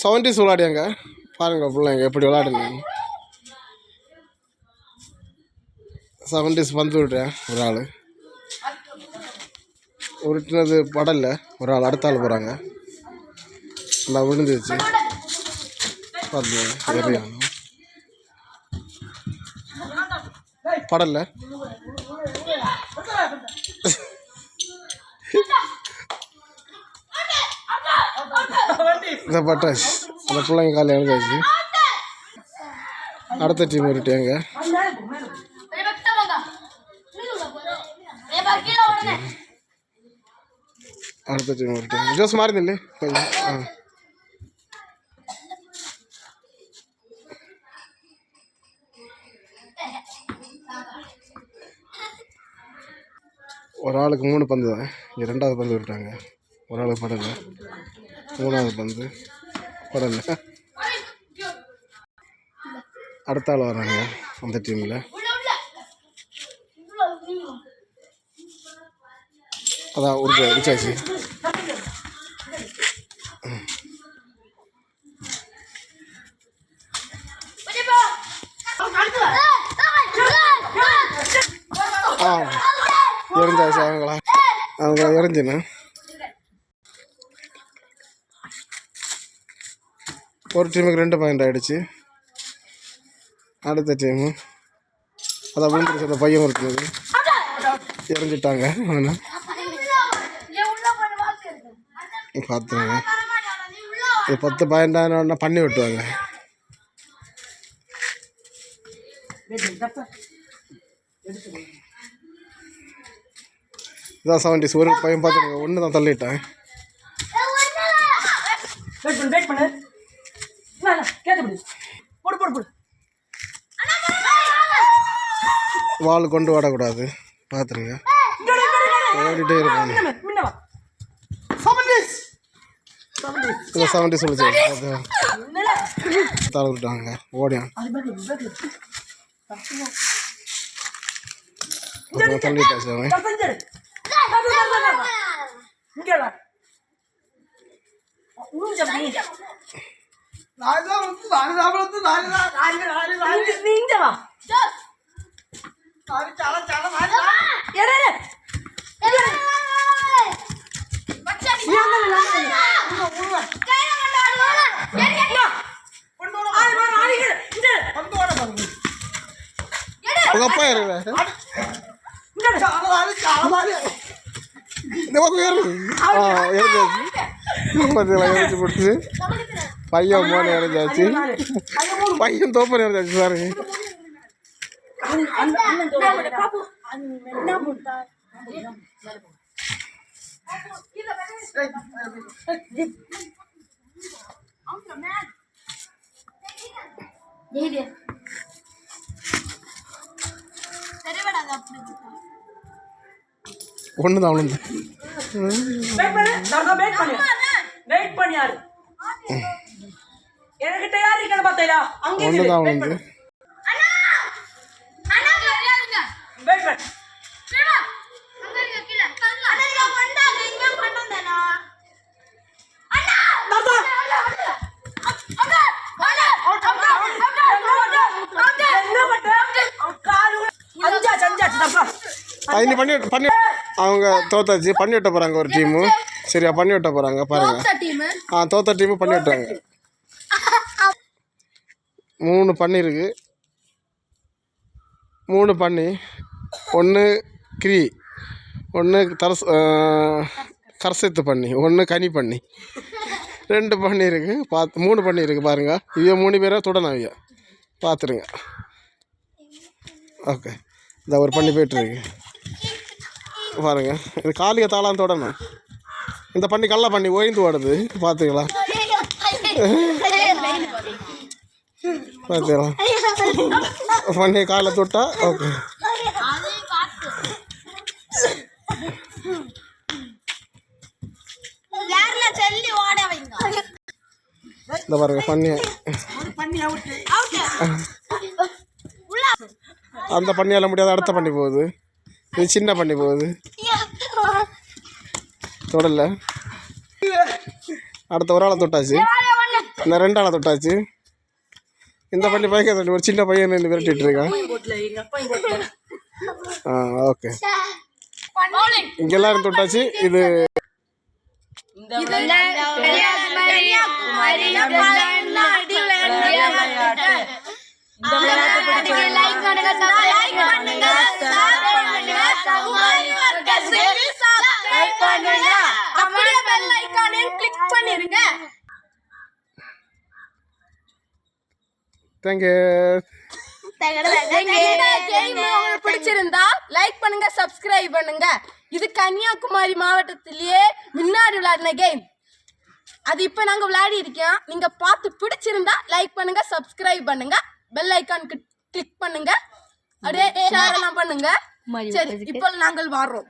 70s விளையாடியாங்க பாருங்க பிள்ளைங்க எப்படி விளையாடுங்க. 70s பந்து விடுறேன் ஒரு ஆள் உருட்டினது படல ஒரு ஆள் அடுத்த ஆள் போகிறாங்க. நான் விழுந்துச்சு பார்த்து படல இந்த பட்டாச்சு அந்த பிள்ளைங்க காலையில் எழுந்தாச்சு. அடுத்த டீம் விட்டுட்டாங்க. அடுத்த டீம் விட்டுட்டாங்க. ஜோஸ் மாறினில்லே ஒரு ஆளுக்கு 3 பந்து தான். இங்கே 2வது பந்து விட்டாங்க. ஒரு ஆளுக்கு படலை. 3வது பந்து படலை. அடுத்த ஆள் வராங்க அந்த டீமில். அதான் உடிச்சாச்சு. எரிஞ்சாச்சு அவங்கள எரிஞ்சுண்ணா. ஒரு டீமுக்கு 2 பாயிண்ட் ஆகிடுச்சு. அடுத்த டீமு அதான் விழுந்துருச்சு. அந்த பையன் இருக்குது எரிஞ்சிட்டாங்க. பார்த்துங்க இது 10 பாயிண்ட் ஆனா பண்ணி விட்டுவாங்க. இதான் 70s. ஒரு பையன் பார்த்துருங்க ஒன்று தான் தள்ளிட்டேன். வால் கொண்டு வாடக்கூடாது பார்த்துருங்க. ஓடிட்டே இருக்காங்க. 70 சொல்லிச்சு தளர்ந்துட்டாங்க. ஓடியான் தள்ளிட்டாச்சு அவன். உங்க அப்பா இருக்கு எரிஞ்சு போட்டு பையன் போன இறஞ்சாச்சு. பையன் தோப்பன் இறஞ்சாச்சு பாருங்க. ஒண்ணுதான் அவனு ஒண்ணுதான் அவனு. பண்ணி அவங்க தோத்தாச்சு. பண்ணி விட்ட போகிறாங்க ஒரு டீமு. சரியா பண்ணி விட்ட போகிறாங்க பாருங்க. தோத்த டீமு பண்ணி விட்டாங்க. 3 பண்ணி இருக்கு. 3 பண்ணி, 1 கிரி, 1 கரசத்து பண்ணி, 1 கனி பண்ணி, 2 பண்ணி இருக்கு. 3 பண்ணி இருக்கு பாருங்க. இவங்க 3 பேரை தொடணும். அவங்க பார்த்துருங்க. ஓகே இந்த ஒரு பண்ணி போய்ட்டுருக்கு பாருங்க. இது காலியை தாளான்னு தொடணும். இந்த பண்ணி கல்ல பண்ணி ஓய்ந்து ஓடுது பார்த்துங்களா. பார்த்தீங்களா பண்ணி காலை தொட்டா. ஓகே இந்த பாருங்க பண்ணி அந்த பண்ணியால முடியாது. அடுத்த பண்ணி போகுது. இது சின்ன பண்ணி போகுது. தொடல அடுத்த ஒரு ஆளை தொட்டாச்சு. இந்த 2 ஆளை தொட்டாச்சு. இந்த பண்ணி பைக்க தொட்டி ஒரு சின்ன பையன் நின்று விரட்டிட்டு இருக்கான். ஓகே, இங்க எல்லாரும் தொட்டாச்சு. இது தேங்க்யூ. பிடிச்சிருந்தா லைக் பண்ணுங்க, சப்ஸ்கிரைப் பண்ணுங்க. இது கன்னியாகுமரி மாவட்டத்திலேயே முன்னாடி விளையாடின கேம். அது இப்ப நாங்க விளையாடி இருக்கோம். நீங்க பார்த்து பிடிச்சிருந்தா லைக் பண்ணுங்க, சப்ஸ்கிரைப் பண்ணுங்க, பெல் ஐகான் கிளிக் பண்ணுங்க, அப்படியே ஷேர் எல்லாம் பண்ணுங்க. சரி, இப்போ நாங்கள் வர்றோம்.